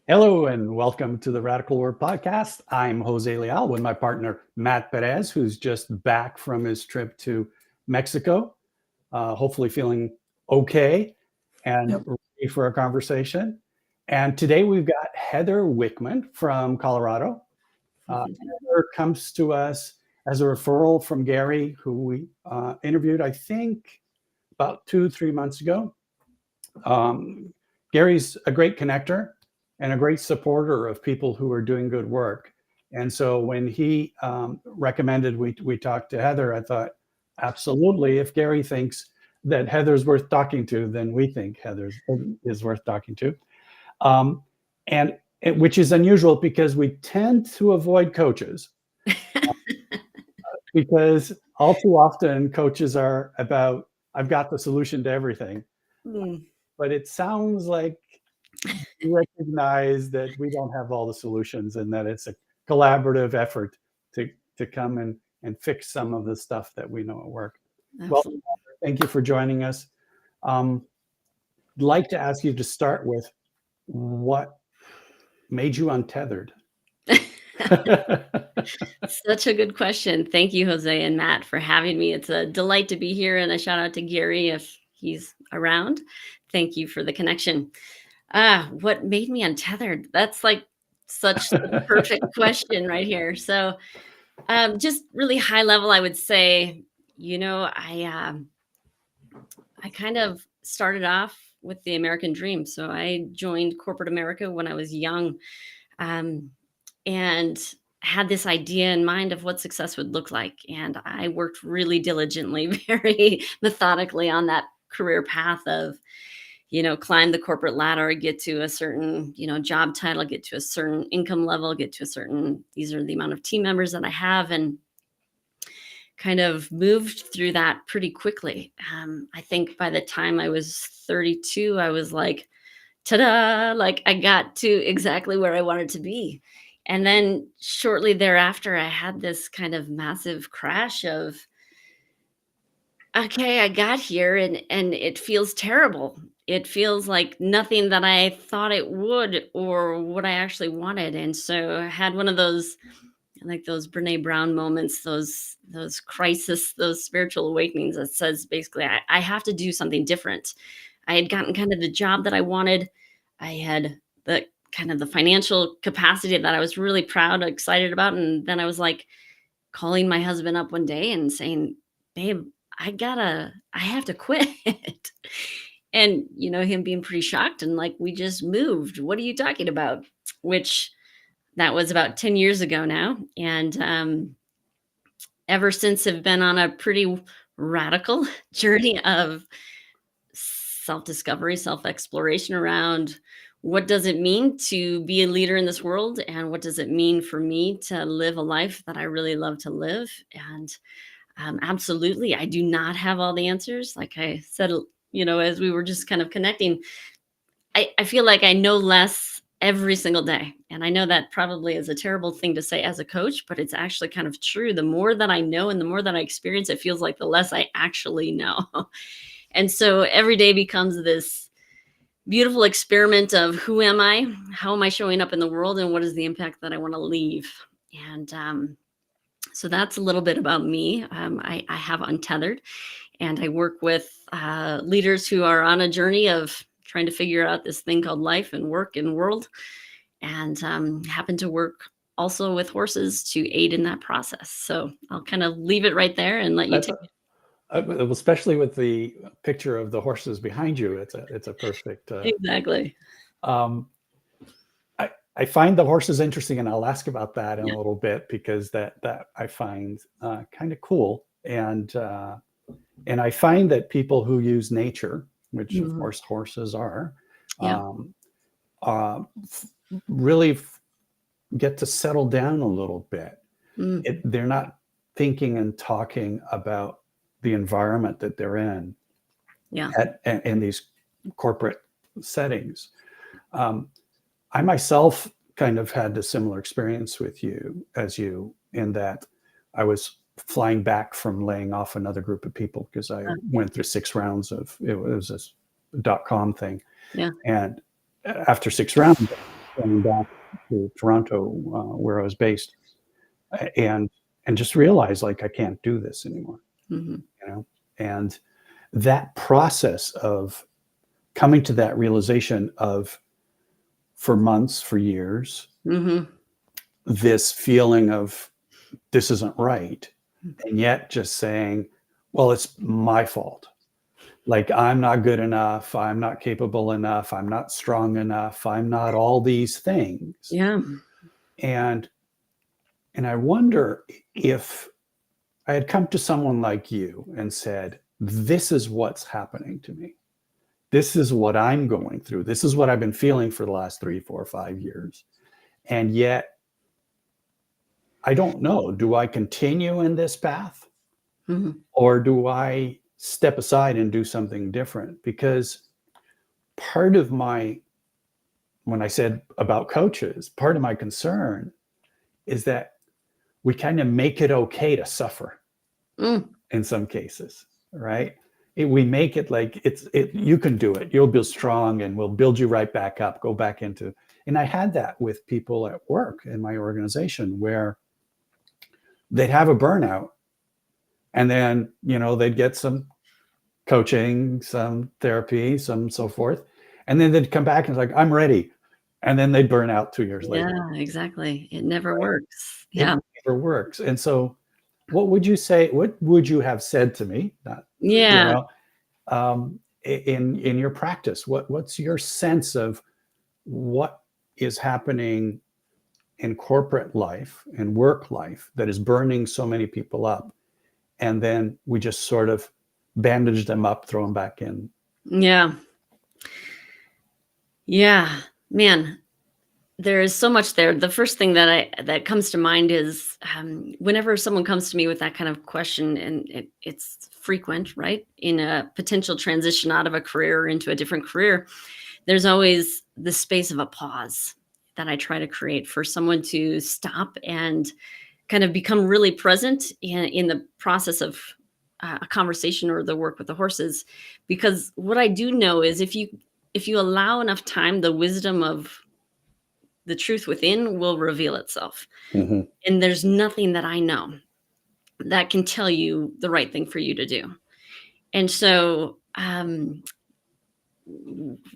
Hello and welcome to the Radical Word Podcast. I'm Jose Leal with my partner, Matt Perez, who's just back from his trip to Mexico, hopefully feeling okay and Yep. ready for a conversation. And today we've got Heather Wickman from Colorado. Heather comes to us as a referral from Gary, who we interviewed, I think, about 2-3 months ago. Gary's a great connector and a great supporter of people who are doing good work. And so when he recommended we talk to Heather, I thought, absolutely, if Gary thinks that Heather's worth talking to, then we think Heather is worth talking to. And which is unusual because we tend to avoid coaches because all too often coaches are about, I've got the solution to everything. But it sounds like you recognize that we don't have all the solutions and that it's a collaborative effort to come and fix some of the stuff that we know at work. Absolutely. Well, thank you for joining us. I'd like to ask you to start with what made you untethered? Such a good question. Thank you, Jose and Matt, for having me. It's a delight to be here, and a shout out to Gary if he's around. Thank you for the connection. What made me untethered? That's like such the perfect question right here. So, just really high level, I would say, I kind of started off with the American dream. So I joined corporate America when I was young. Um, and had this idea in mind of what success would look like. And I worked really diligently, very methodically on that career path of, climb the corporate ladder, get to a certain, job title, get to a certain income level, get to a certain, these are the amount of team members that I have. And kind of moved through that pretty quickly. I think by the time I was 32, I was like, ta-da, like I got to exactly where I wanted to be. And then shortly thereafter, I had this kind of massive crash of, okay, I got here and it feels terrible. It feels like nothing that I thought it would or what I actually wanted. And so I had one of those like those Brene Brown moments, those crisis, those spiritual awakenings that says basically I have to do something different. I had gotten kind of the job that I wanted. I had the kind of the financial capacity that I was really proud, excited about. And then I was like calling my husband up one day and saying, babe, I have to quit. And, him being pretty shocked and like, we just moved. What are you talking about? Which that was about 10 years ago now. And ever since have been on a pretty radical journey of self-discovery, self-exploration around what does it mean to be a leader in this world and what does it mean for me to live a life that I really love to live. And absolutely, I do not have all the answers. Like I said, as we were just kind of connecting, I feel like I know less every single day. And I know that probably is a terrible thing to say as a coach, but it's actually kind of true. The more that I know and the more that I experience, it feels like the less I actually know. And so every day becomes this beautiful experiment of who am I? How am I showing up in the world? And what is the impact that I want to leave? And so that's a little bit about me. I have Untethered, and I work with leaders who are on a journey of trying to figure out this thing called life and work and world, and happen to work also with horses to aid in that process. So I'll kind of leave it right there and let you take it. Especially with the picture of the horses behind you, it's a perfect. Exactly. I find the horses interesting, and I'll ask about that in a little bit because that I find kind of cool, and I find that people who use nature, which of course horses are, really get to settle down a little bit. They're not thinking and talking about the environment that they're in in these corporate settings. I myself kind of had a similar experience with you in that I was flying back from laying off another group of people because I went through 6 rounds of, it was a .com thing. Yeah. And after 6 rounds, going back to Toronto, where I was based, and just realized like I can't do this anymore, Mhm. you know. And that process of coming to that realization of, for months, for years, Mhm. this feeling of this isn't right, and yet just saying, well, it's my fault. Like, I'm not good enough, I'm not capable enough, I'm not strong enough, I'm not all these things. Yeah. And I wonder if I had come to someone like you and said, this is what's happening to me. This is what I'm going through. This is what I've been feeling for the last 3, 4, 5 years. And yet I don't know. Do I continue in this path, Mhm. or do I step aside and do something different? Because part of my, when I said about coaches, part of my concern is that we kind of make it okay to suffer Mm. in some cases, right? We make it like you can do it. You'll be strong, and we'll build you right back up. Go back into. And I had that with people at work in my organization where they'd have a burnout, and then they'd get some coaching, some therapy, some so forth, and then they'd come back and it's like, I'm ready, and then they'd burn out 2 years Yeah, later. exactly. It never works. It Yeah. never works. And so, what would you say? What would you have said to me? Not, Yeah. in your practice, what's your sense of what is happening in corporate life and work life that is burning so many people up, and then we just sort of bandage them up, throw them back in? Yeah. Yeah. Man, there is so much there. The first thing that comes to mind is, whenever someone comes to me with that kind of question, and it's frequent, right? In a potential transition out of a career into a different career, there's always the space of a pause that I try to create for someone to stop and kind of become really present in the process of a conversation or the work with the horses. Because what I do know is, if you allow enough time, the wisdom of the truth within will reveal itself. Mm-hmm. And there's nothing that I know that can tell you the right thing for you to do. And so,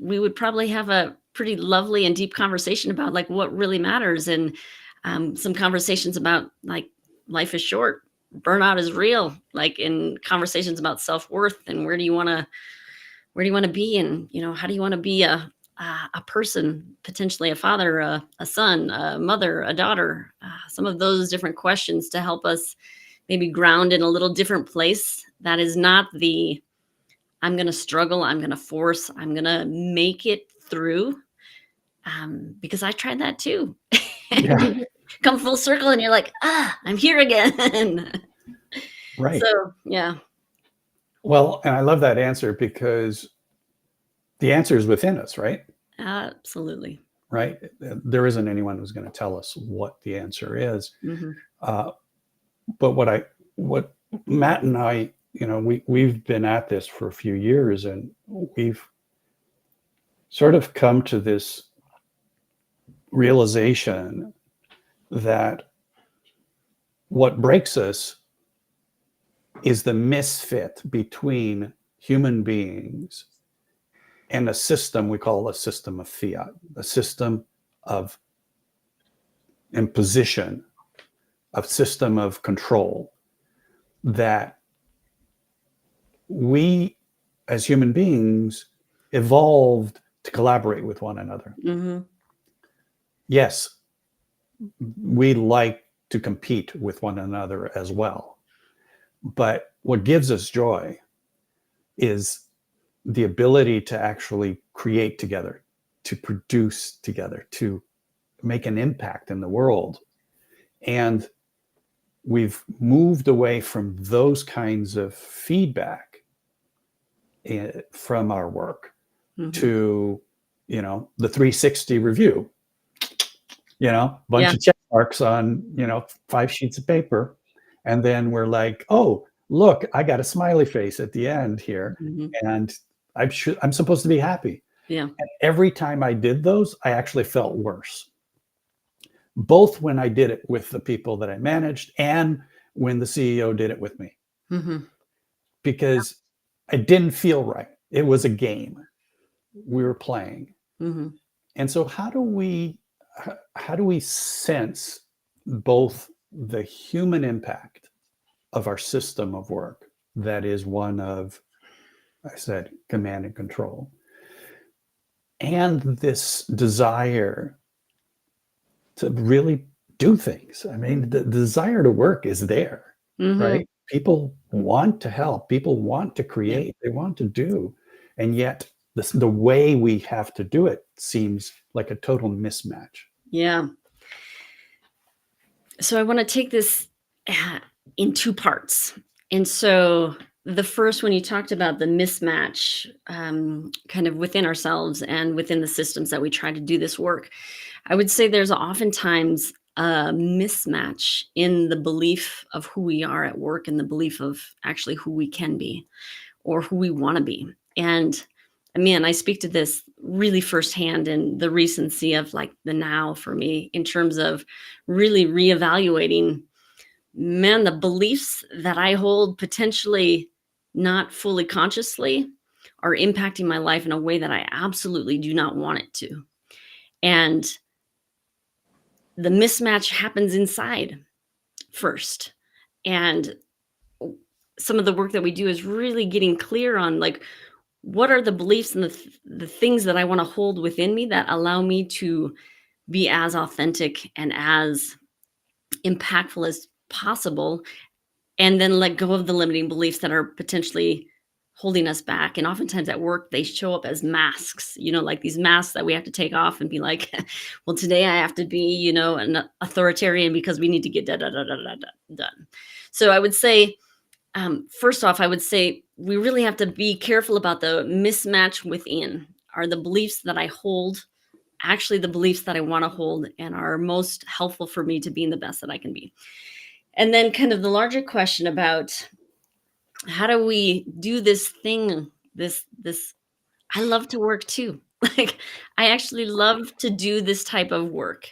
we would probably have a pretty lovely and deep conversation about like what really matters, and some conversations about like life is short, burnout is real, like in conversations about self-worth and where do you want to be, and how do you want to be a person, potentially a father, a son, a mother, a daughter, some of those different questions to help us maybe ground in a little different place that is not the I'm going to struggle, I'm going to force, I'm going to make it through, because I tried that too. And Yeah, you come full circle and you're like, I'm here again. right. So yeah. Well, and I love that answer because the answer is within us, right? Absolutely. Right? There isn't anyone who's going to tell us what the answer is. Hmm. Uh, but what Matt and I, we've been at this for a few years, and we've sort of come to this realization that what breaks us is the misfit between human beings and a system we call a system of fiat, a system of imposition, a system of control that we as human beings evolved to collaborate with one another. Hmm. Yes, we like to compete with one another as well. But what gives us joy is the ability to actually create together, to produce together, to make an impact in the world. And we've moved away from those kinds of feedback from our work Hmm. to, the 360 review, bunch Yeah. of check marks on, 5 sheets of paper. And then we're like, oh, look, I got a smiley face at the end here. Hmm. And I'm supposed to be happy. Yeah. And every time I did those, I actually felt worse. Both when I did it with the people that I managed and when the CEO did it with me, Mhm. because I didn't feel right. It was a game we were playing. Mhm. And so how do we sense both the human impact of our system of work that is one of, I said, command and control, and this desire to really do things? I mean, the desire to work is there, Mhm. right? People want to help, people want to Yeah. create, they want to do, and yet the way we have to do it seems like a total mismatch. Yeah. So I want to take this in two parts. And so the first, when you talked about the mismatch kind of within ourselves and within the systems that we try to do this work, I would say there's oftentimes a mismatch in the belief of who we are at work and the belief of actually who we can be or who we want to be. And man, I speak to this really firsthand in the recency of like the now for me in terms of really reevaluating, man, the beliefs that I hold potentially not fully consciously are impacting my life in a way that I absolutely do not want it to. And the mismatch happens inside first. And some of the work that we do is really getting clear on like what are the beliefs and the things that I want to hold within me that allow me to be as authentic and as impactful as possible, and then let go of the limiting beliefs that are potentially holding us back. And oftentimes at work, they show up as masks, like these masks that we have to take off and be like, well, today I have to be, an authoritarian because we need to get done. So I would say, first off, I would say we really have to be careful about the mismatch within. Are the beliefs that I hold actually the beliefs that I want to hold and are most helpful for me to being the best that I can be? And then kind of the larger question about how do we do this thing, this I love to work too. Like I actually love to do this type of work.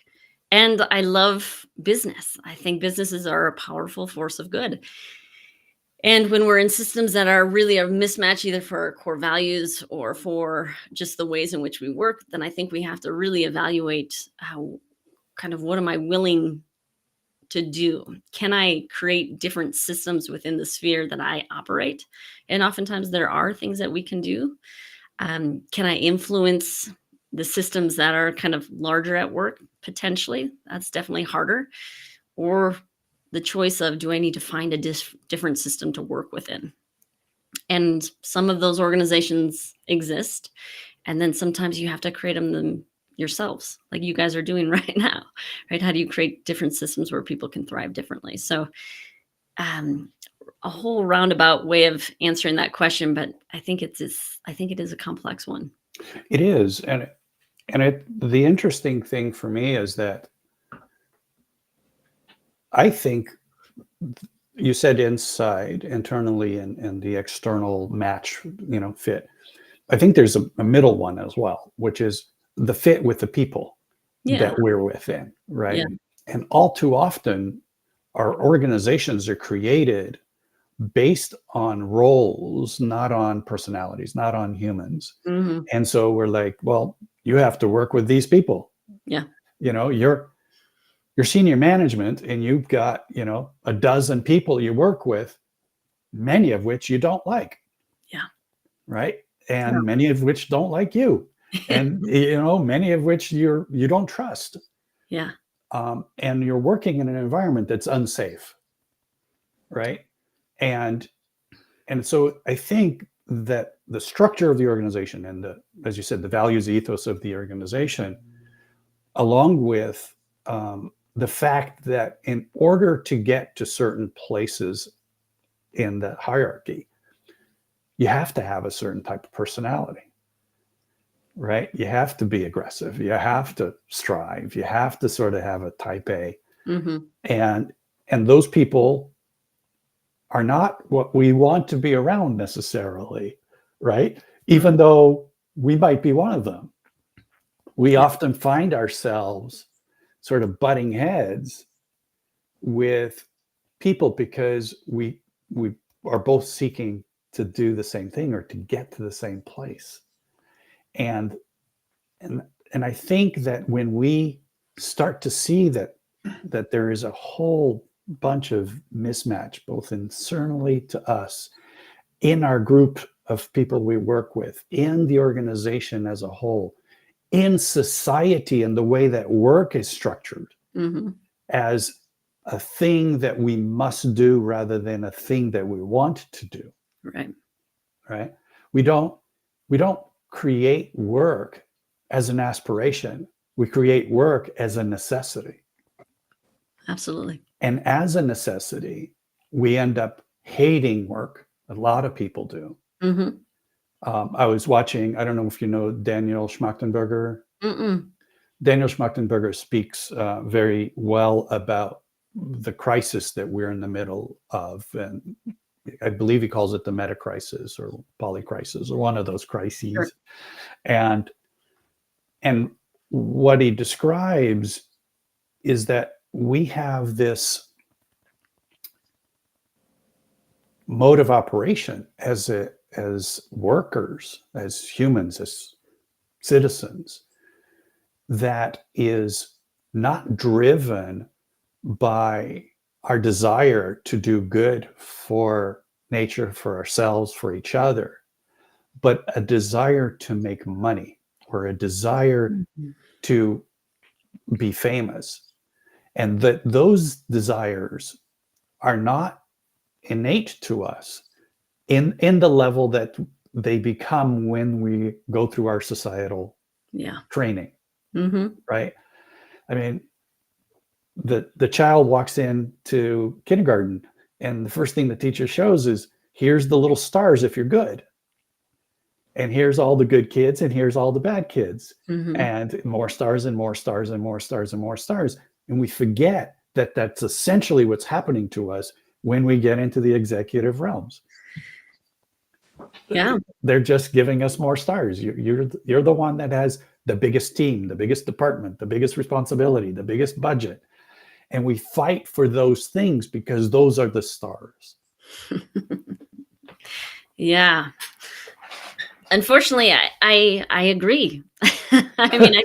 And I love business. I think businesses are a powerful force of good. And when we're in systems that are really a mismatch, either for our core values or for just the ways in which we work, then I think we have to really evaluate how kind of what am I willing to do? Can I create different systems within the sphere that I operate? And oftentimes there are things that we can do. Can I influence the systems that are kind of larger at work? Potentially. That's definitely harder. Or the choice of do I need to find a different system to work within? And some of those organizations exist. And then sometimes you have to create them yourselves, like you guys are doing right now, right? How do you create different systems where people can thrive differently? So, um, a whole roundabout way of answering that question, but I think it is a complex one. It is, the interesting thing for me is that I think you said inside, internally, and the external match, fit. I think there's a middle one as well, which is the fit with the people Yeah. that we're within, right? Yeah. And all too often, our organizations are created based on roles, not on personalities, not on humans. Hmm. And so we're like, well, you have to work with these people. Yeah. You're senior management and you've got, a dozen people you work with, many of which you don't like, Yeah. right? Yeah. And many of which don't like you. And many of which you don't trust. Yeah. And you're working in an environment that's unsafe, right? And so I think that the structure of the organization and as you said, the values ethos of the organization, along with the fact that in order to get to certain places in the hierarchy, you have to have a certain type of personality, right? You have to be aggressive. You have to strive. You have to sort of have a type A. Hmm. And those people are not what we want to be around necessarily, right? Even though we might be one of them. We often find ourselves sort of butting heads with people because we are both seeking to do the same thing or to get to the same place. And I think that when we start to see that there is a whole bunch of mismatch, both internally to us, in our group of people we work with, in the organization as a whole, in society and the way that work is structured as a thing that we must do rather than a thing that we want to do. Right. We don't create work as an aspiration. We create work as a necessity. Absolutely. And as a necessity, we end up hating work. A lot of people do. I was watching, I don't know if you know Daniel Schmachtenberger. Daniel Schmachtenberger speaks very well about the crisis that we're in the middle of. And I believe he calls it the meta crisis or polycrisis or one of those crises. Sure. And what he describes is that we have this mode of operation as workers, as humans, as citizens, that is not driven by our desire to do good for nature, for ourselves, for each other, but a desire to make money or a desire to be famous. And that those desires are not innate to us in the level that they become when we go through our societal training. Right? I mean, the child walks into kindergarten and the first thing the teacher shows is, here's the little stars if you're good. And here's all the good kids and here's all the bad kids. And more stars and more stars and more stars and more stars. And we forget that that's essentially what's happening to us when we get into the executive realms. Yeah. They're just giving us more stars. You're the one that has the biggest team, the biggest department, the biggest responsibility, the biggest budget. And we fight for those things because those are the stars. Yeah. Unfortunately, I agree. I mean,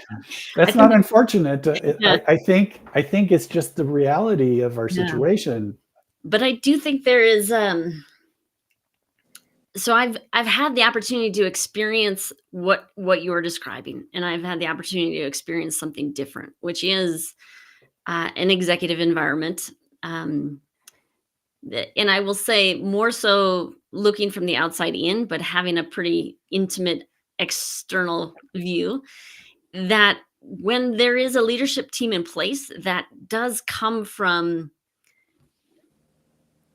that's not unfortunate. I think it's just the reality of our situation. But I do think there is. So I've had the opportunity to experience what you were describing, and I've had the opportunity to experience something different, which is an executive environment. And I will say more so looking from the outside in, but having a pretty intimate external view, that when there is a leadership team in place, that does come from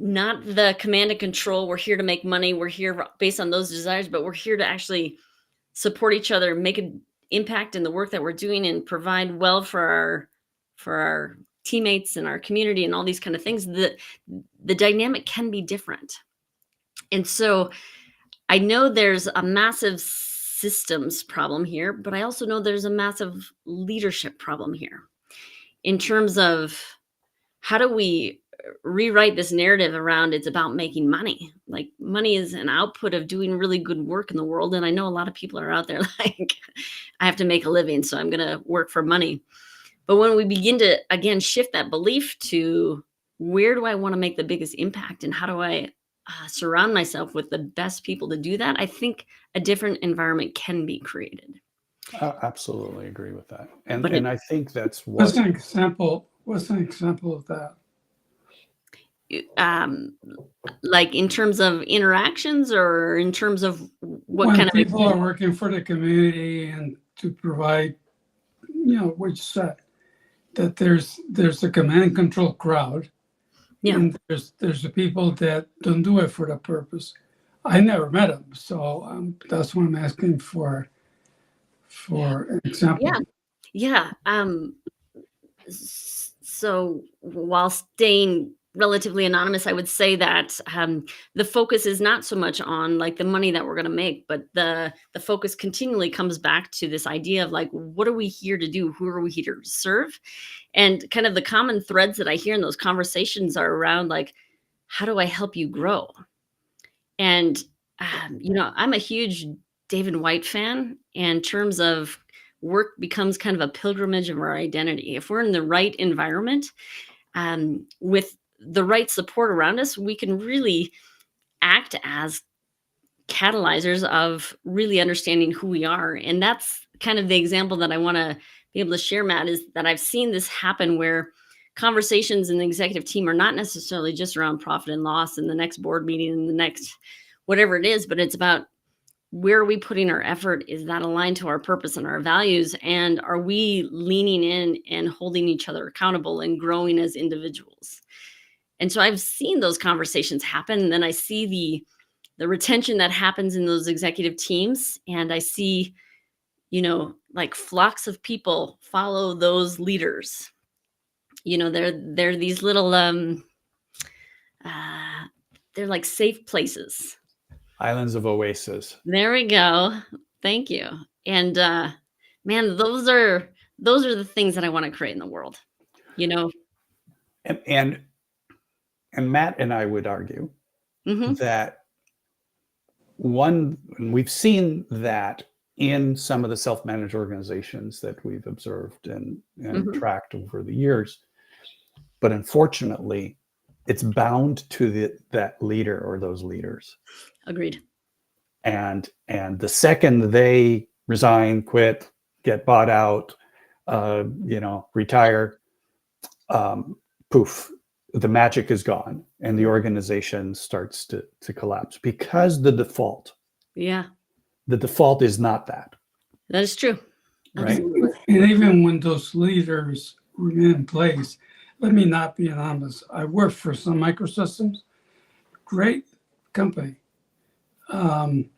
not the command and control. We're here to make money. We're here based on those desires, but we're here to actually support each other, make an impact in the work that we're doing, and provide well for our teammates and our community and all these kind of things. The dynamic can be different. And so I know there's a massive systems problem here, but I also know there's a massive leadership problem here in terms of how do we rewrite this narrative around it's about making money. Like, money is an output of doing really good work in the world. And I know a lot of people are out there like, I have to make a living, so I'm going to work for money. But when we begin to, again, shift that belief to where do I want to make the biggest impact and how do I surround myself with the best people to do that, I think a different environment can be created. I absolutely agree with that. And I think that's what... What's an example of that? Like in terms of interactions or in terms of what when kind of people are working for the community and to provide, what you said, that there's a command and control crowd. Yeah. And there's the people that don't do it for that purpose. I never met them, so that's what I'm asking for an example. Yeah. So while staying relatively anonymous, I would say that the focus is not so much on like the money that we're going to make, but the focus continually comes back to this idea of like, what are we here to do? Who are we here to serve? And kind of the common threads that I hear in those conversations are around like, how do I help you grow? And I'm a huge David White fan. In terms of work becomes kind of a pilgrimage of our identity. If we're in the right environment, with the right support around us, we can really act as catalyzers of really understanding who we are. And that's kind of the example that I want to be able to share, Matt, is that I've seen this happen where conversations in the executive team are not necessarily just around profit and loss in the next board meeting and the next whatever it is, but it's about where are we putting our effort? Is that aligned to our purpose and our values? And are we leaning in and holding each other accountable and growing as individuals? And so I've seen those conversations happen. And then I see the retention that happens in those executive teams. And I see, like flocks of people follow those leaders. They're these little, they're like safe places. Islands of oasis. There we go. Thank you. And man, those are the things that I want to create in the world. And Matt and I would argue that we've seen that in some of the self-managed organizations that we've observed and tracked over the years. But unfortunately, it's bound to that leader or those leaders. Agreed. And the second they resign, quit, get bought out, retire, poof, the magic is gone and the organization starts to collapse because the default is not that. That is true. Right. Absolutely. And even when those leaders remain in place, let me not be anonymous. I work for Sun Microsystems, great company. And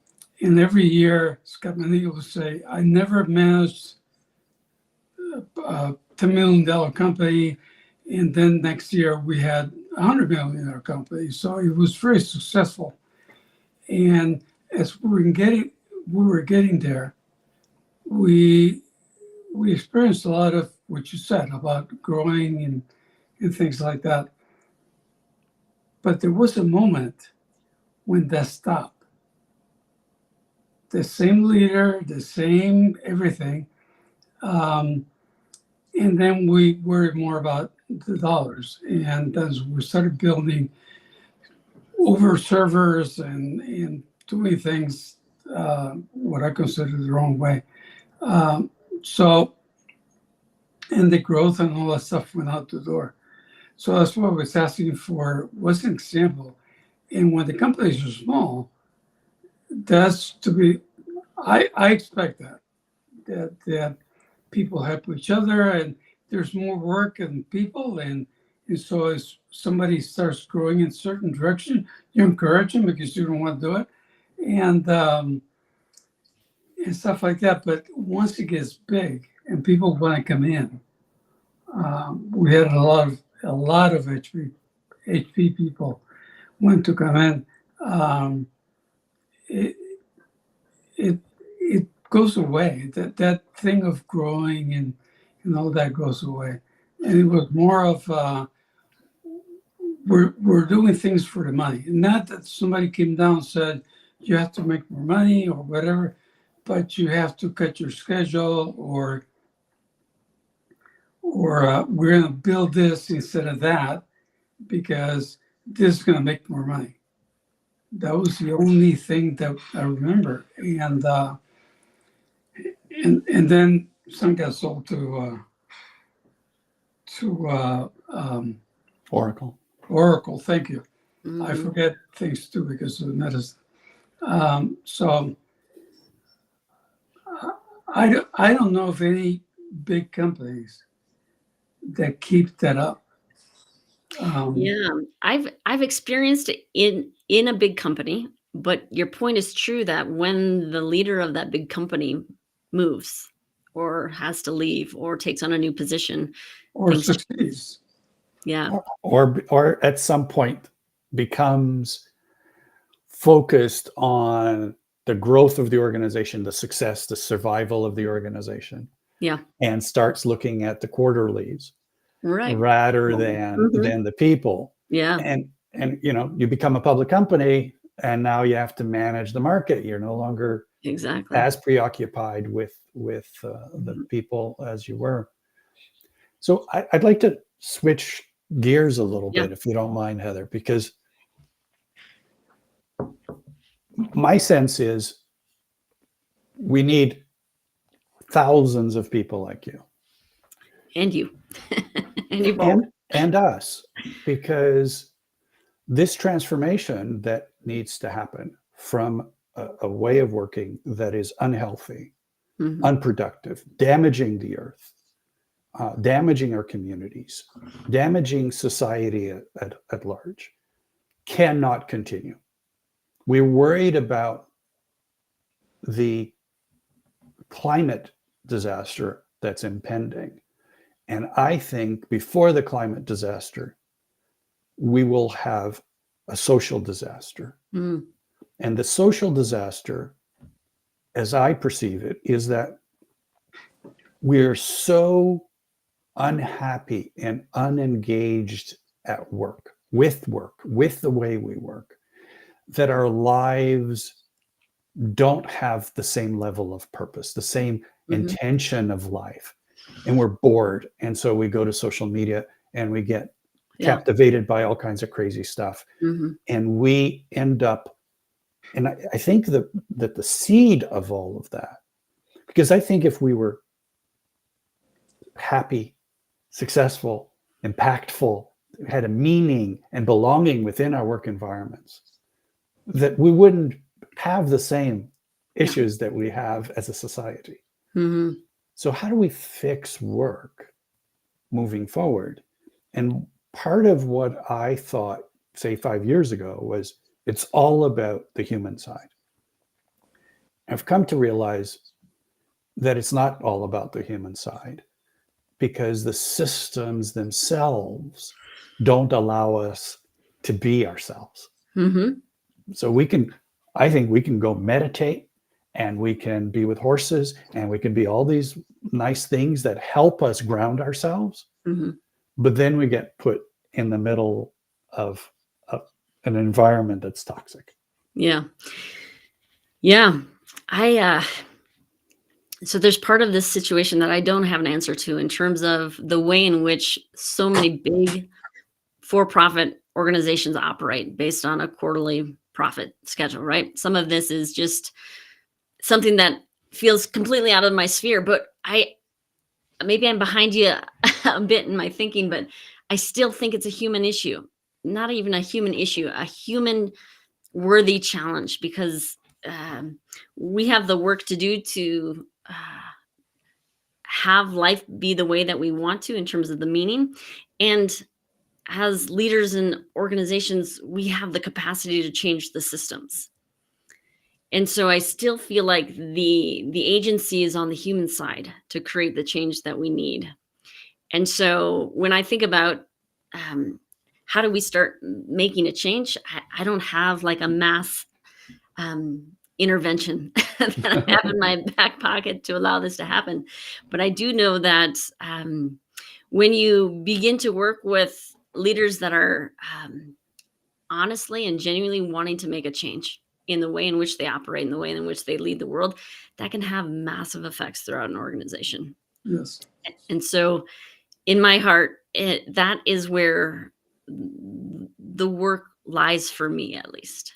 every year, Scott Maniga will say, I never managed a $10 million company. And then next year we had a $100 million company. So it was very successful. And as we were getting there, we experienced a lot of what you said about growing and things like that. But there was a moment when that stopped. The same leader, the same everything. And then we worried more about the dollars. And as we started building over servers and doing things what I consider the wrong way. And the growth and all that stuff went out the door. So that's what I was asking for was an example. And when the companies are small, that's to be, I expect that people help each other and there's more work and people. And so as somebody starts growing in a certain direction, you encourage them because you don't want to do it. And stuff like that. But once it gets big and people want to come in, we had a lot of HP people want to come in. It goes away. That thing of growing and all that goes away. And it was more of we're doing things for the money. Not that somebody came down and said you have to make more money or whatever, but you have to cut your schedule or we're going to build this instead of that because this is going to make more money. That was the only thing that I remember. And then some got sold to Oracle. Oracle, thank you. I forget things too because of the medicine. So I don't know of any big companies that keep that up. I've experienced it in a big company, but your point is true that when the leader of that big company moves or has to leave or takes on a new position or succeeds. Yeah. or at some point becomes focused on the growth of the organization, the success, the survival of the organization, Yeah. and starts looking at the quarterlies Right. rather than the people. Yeah. And you become a public company, and now you have to manage the market. You're no longer Exactly. as preoccupied with the people as you were. So I'd like to switch gears a little Yeah. bit, if you don't mind, Heather, because my sense is we need thousands of people like you And you. And you both. and us, because this transformation that needs to happen from a way of working that is unhealthy, unproductive, damaging the earth, damaging our communities, damaging society at large, cannot continue. We're worried about the climate disaster that's impending. And I think before the climate disaster, we will have a social disaster. And the social disaster, as I perceive it, is that we're so unhappy and unengaged at work, with the way we work, that our lives don't have the same level of purpose, the same intention of life. And we're bored. And so we go to social media and we get captivated by all kinds of crazy stuff. And we end up, and I think that the seed of all of that, because I think if we were happy, successful, impactful, had a meaning and belonging within our work environments, that we wouldn't have the same issues that we have as a society. So how do we fix work moving forward? And part of what I thought, say 5 years ago, was it's all about the human side. I've come to realize that it's not all about the human side, because the systems themselves don't allow us to be ourselves. So I think we can go meditate, and we can be with horses, and we can be all these nice things that help us ground ourselves. But then we get put in the middle of an environment that's toxic. Yeah. So there's part of this situation that I don't have an answer to, in terms of the way in which so many big for-profit organizations operate based on a quarterly profit schedule, right? Some of this is just something that feels completely out of my sphere, but maybe I'm behind you a bit in my thinking, but I still think it's a human issue. Not even a human issue, a human worthy challenge, because we have the work to do to have life be the way that we want to, in terms of the meaning. And as leaders in organizations, we have the capacity to change the systems. And so I still feel like the agency is on the human side to create the change that we need. And so when I think about how do we start making a change, I don't have like a mass intervention that I have in my back pocket to allow this to happen. But I do know that when you begin to work with leaders that are honestly and genuinely wanting to make a change in the way in which they operate, in the way in which they lead the world, that can have massive effects throughout an organization. Yes. And so in my heart, that is where the work lies for me, at least.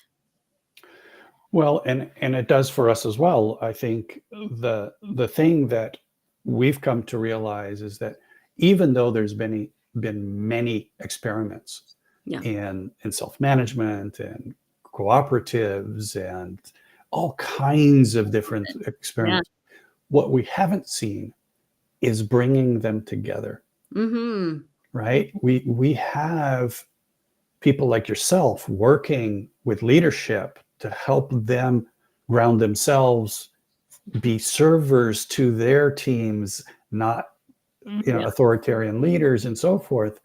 Well, and it does for us as well. I think the thing that we've come to realize is that even though there's been many experiments in self-management and cooperatives and all kinds of different experiments, what we haven't seen is bringing them together. Right? We have people like yourself working with leadership to help them ground themselves, be servers to their teams, not authoritarian leaders, and so forth.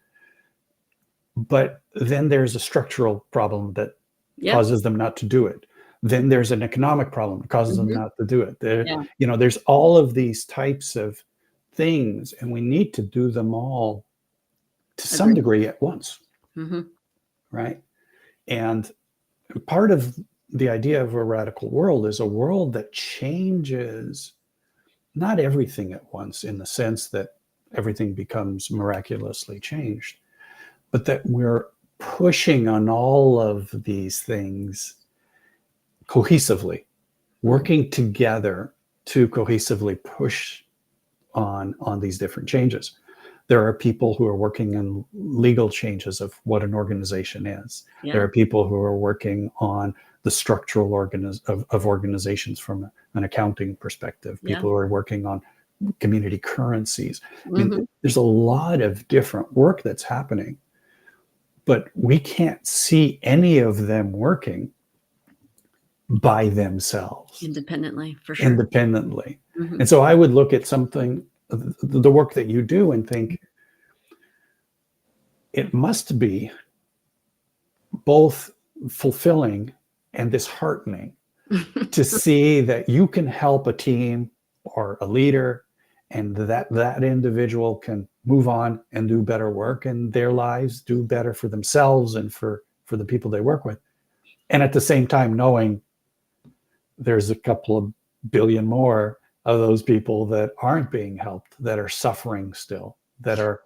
but then there's a structural problem that Yep. causes them not to do it. Then there's an economic problem that causes them not to do it. Yeah. There's all of these types of things, and we need to do them all to some Agreed. degree at once, right? And part of the idea of a radical world is a world that changes not everything at once in the sense that everything becomes miraculously changed, but that we're pushing on all of these things cohesively, working together to cohesively push on these different changes. There are people who are working in legal changes of what an organization is. Yeah. There are people who are working on the structural of organizations from an accounting perspective. People who are working on community currencies. I mean, there's a lot of different work that's happening, but we can't see any of them working by themselves. Independently, for sure. Independently. And so I would look at something, the work that you do, and think it must be both fulfilling and disheartening to see that you can help a team or a leader, and that individual can move on and do better work in their lives, do better for themselves and for the people they work with. And at the same time, knowing there's a couple of billion more of those people that aren't being helped, that are suffering still, that are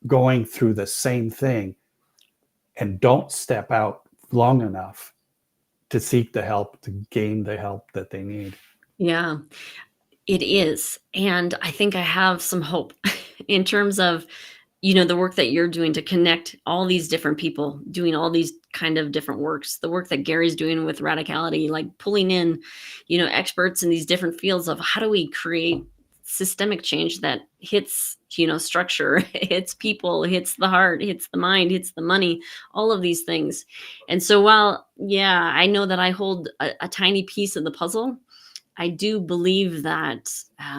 going through the same thing and don't step out long enough to seek the help, to gain the help that they need. Yeah, it is. And I think I have some hope in terms of, the work that you're doing to connect all these different people doing all these kind of different works, the work that Gary's doing with radicality, like pulling in, experts in these different fields of how do we create systemic change that hits, structure, hits people, hits the heart, hits the mind, hits the money, all of these things. And so while, I know that I hold a tiny piece of the puzzle, I do believe that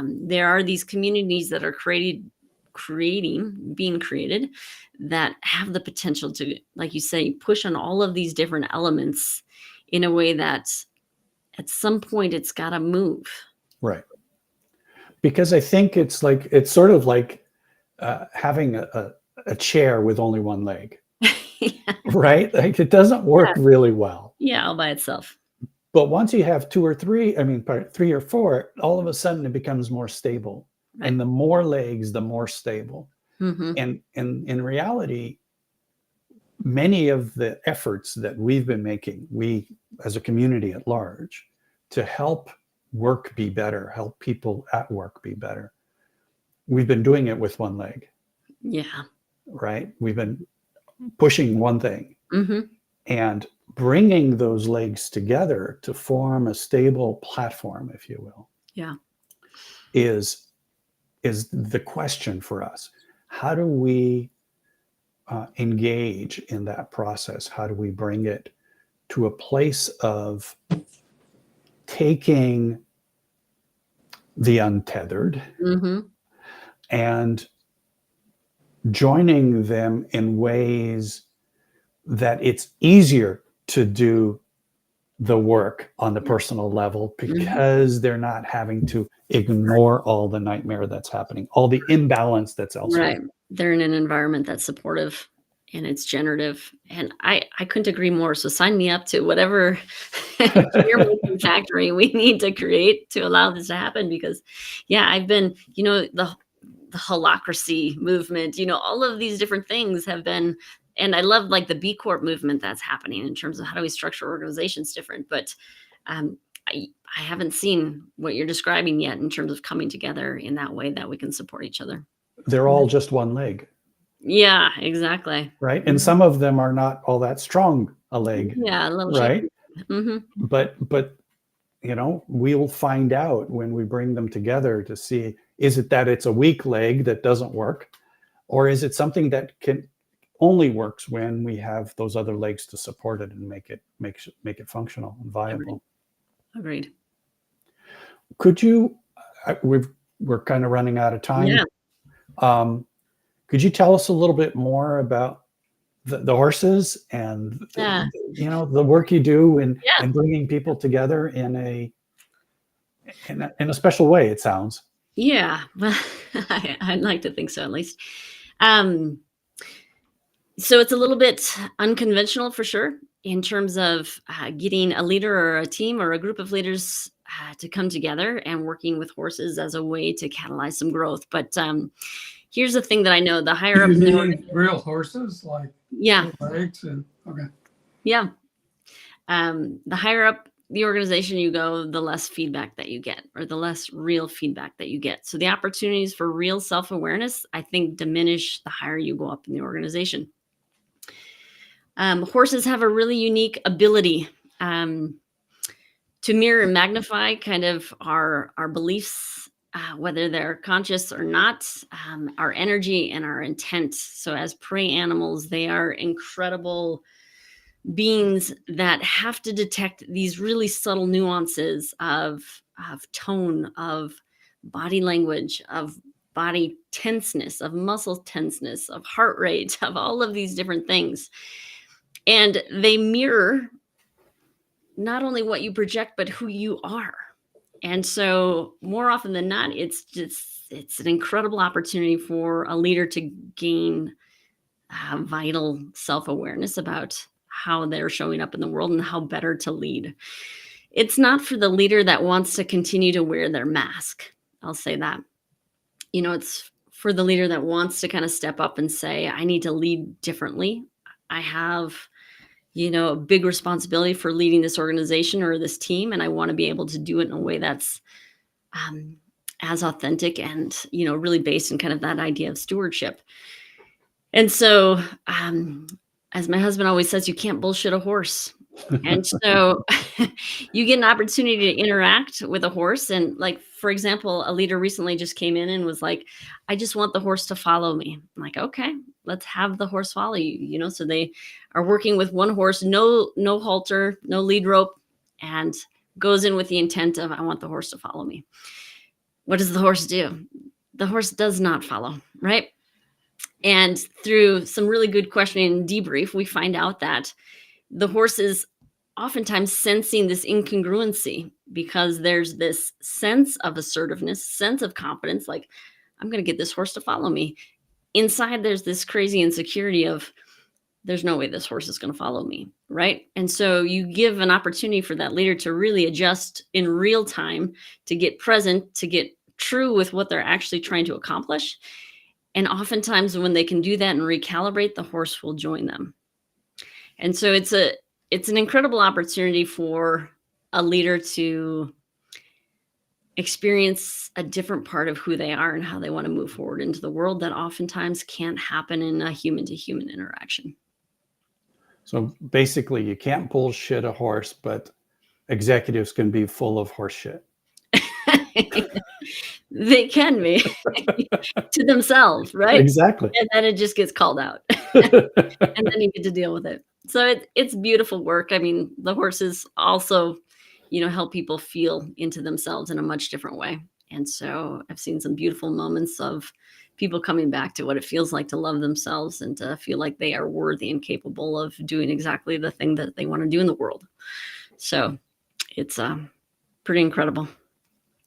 there are these communities that are being created that have the potential to, like you say, push on all of these different elements in a way that at some point it's got to move. Right. Because I think it's sort of like having a chair with only one leg, right? Like it doesn't work really well. Yeah, all by itself. But once you have two or three, three or four, all of a sudden it becomes more stable. Right. And the more legs, the more stable. And in reality, many of the efforts that we've been making, we as a community at large, to help work be better, help people at work be better, we've been doing it with one leg. Yeah. Right? We've been pushing one thing and bringing those legs together to form a stable platform, if you will. Yeah. Is the question for us. How do we engage in that process? How do we bring it to a place of taking the untethered and joining them in ways that it's easier to do the work on the personal level because they're not having to ignore all the nightmare that's happening, all the imbalance that's elsewhere. Right. They're in an environment that's supportive and it's generative. And I couldn't agree more. So sign me up to whatever fear-making factory we need to create to allow this to happen. Because I've been, the holacracy movement, all of these different things have been, and I love like the B Corp movement that's happening in terms of how do we structure organizations different. But I haven't seen what you're describing yet in terms of coming together in that way that we can support each other. They're all just one leg. Yeah, exactly. Right. And some of them are not all that strong a leg. Yeah, a little right. But we'll find out when we bring them together to see, is it that it's a weak leg that doesn't work, or is it something that only works when we have those other legs to support it and make it functional and viable. Agreed. Could you? We're kind of running out of time. Yeah. Could you tell us a little bit more about the horses and Yeah. the work you do in Yeah. bringing people together in a special way, it sounds. Yeah. Well, I'd like to think so, at least. Um, so it's a little bit unconventional for sure in terms of getting a leader or a team or a group of leaders to come together and working with horses as a way to catalyze some growth. But here's the thing that I know: the higher up You in the mean organization, real horses, like yeah, legs and okay. yeah, the higher up the organization you go, the less feedback that you get, or the less real feedback that you get. So the opportunities for real self-awareness, I think, diminish the higher you go up in the organization. Horses have a really unique ability to mirror and magnify kind of our beliefs, whether they're conscious or not, our energy and our intent. So as prey animals, they are incredible beings that have to detect these really subtle nuances of tone, of body language, of body tenseness, of muscle tenseness, of heart rate, of all of these different things. And they mirror not only what you project, but who you are. And so more often than not, it's an incredible opportunity for a leader to gain vital self-awareness about how they're showing up in the world and how better to lead. It's not for the leader that wants to continue to wear their mask. I'll say that. It's for the leader that wants to kind of step up and say, I need to lead differently. I have a big responsibility for leading this organization or this team, and I want to be able to do it in a way that's as authentic and really based in kind of that idea of stewardship. And so, as my husband always says, you can't bullshit a horse. And so you get an opportunity to interact with a horse. And like, for example, a leader recently just came in and was like, I just want the horse to follow me. I'm like, okay, let's have the horse follow you. So they are working with one horse, no halter, no lead rope, and goes in with the intent of, I want the horse to follow me. What does the horse do? The horse does not follow, right? And through some really good questioning and debrief, we find out that the horse is oftentimes sensing this incongruency because there's this sense of assertiveness, sense of confidence, like, I'm going to get this horse to follow me. Inside, there's this crazy insecurity of, there's no way this horse is going to follow me, right? And so you give an opportunity for that leader to really adjust in real time, to get present, to get true with what they're actually trying to accomplish. And oftentimes when they can do that and recalibrate, the horse will join them. And so it's an incredible opportunity for a leader to experience a different part of who they are and how they want to move forward into the world that oftentimes can't happen in a human-to-human interaction. So basically, you can't bullshit a horse, but executives can be full of horse shit. They can be to themselves, right? Exactly. And then it just gets called out. And then you get to deal with it. So it's beautiful work. I mean, the horses also, help people feel into themselves in a much different way. And so I've seen some beautiful moments of people coming back to what it feels like to love themselves and to feel like they are worthy and capable of doing exactly the thing that they want to do in the world. So it's pretty incredible.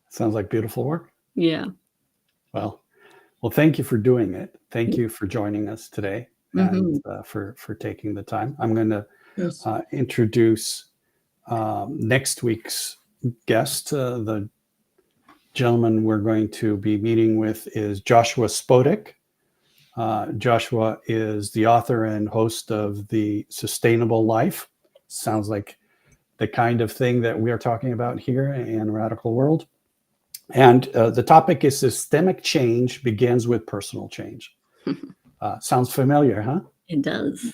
Sounds like beautiful work. Yeah. Well, thank you for doing it. Thank you for joining us today and for taking the time. I'm going to introduce next week's guest. The gentleman we're going to be meeting with is Joshua Spodek. Joshua is the author and host of The Sustainable Life. Sounds like the kind of thing that we are talking about here in Radical World. And the topic is systemic change begins with personal change. Sounds familiar, huh? It does.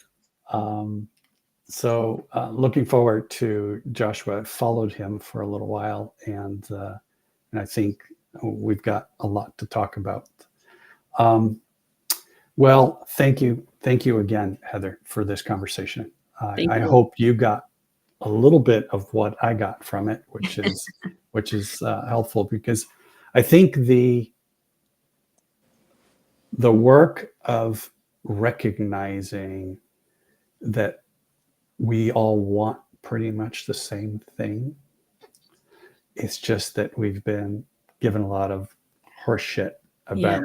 So looking forward to Joshua. I followed him for a little while, and I think we've got a lot to talk about. Well, thank you again, Heather, for this conversation. I hope you got a little bit of what I got from it, which is helpful, because I think the work of recognizing that we all want pretty much the same thing. It's just that we've been given a lot of horse shit about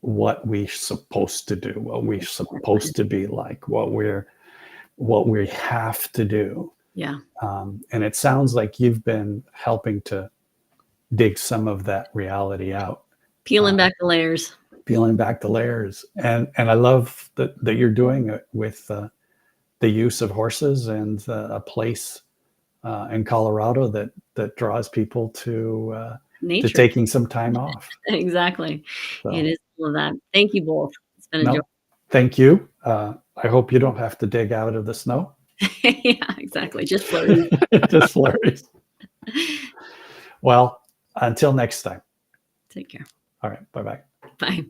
what we're supposed to do, what we're supposed to be like, what we have to do. Yeah. And it sounds like you've been helping to dig some of that reality out. Peeling back the layers. And I love that you're doing it with the use of horses and a place in Colorado that draws people to Nature. taking some time off. Exactly. So, it is all of that. Thank you both. It's been a joy. Thank you. I hope you don't have to dig out of the snow. Yeah, exactly. Just flurries. Just flurries. Well, until next time. Take care. All right. Bye-bye. Bye.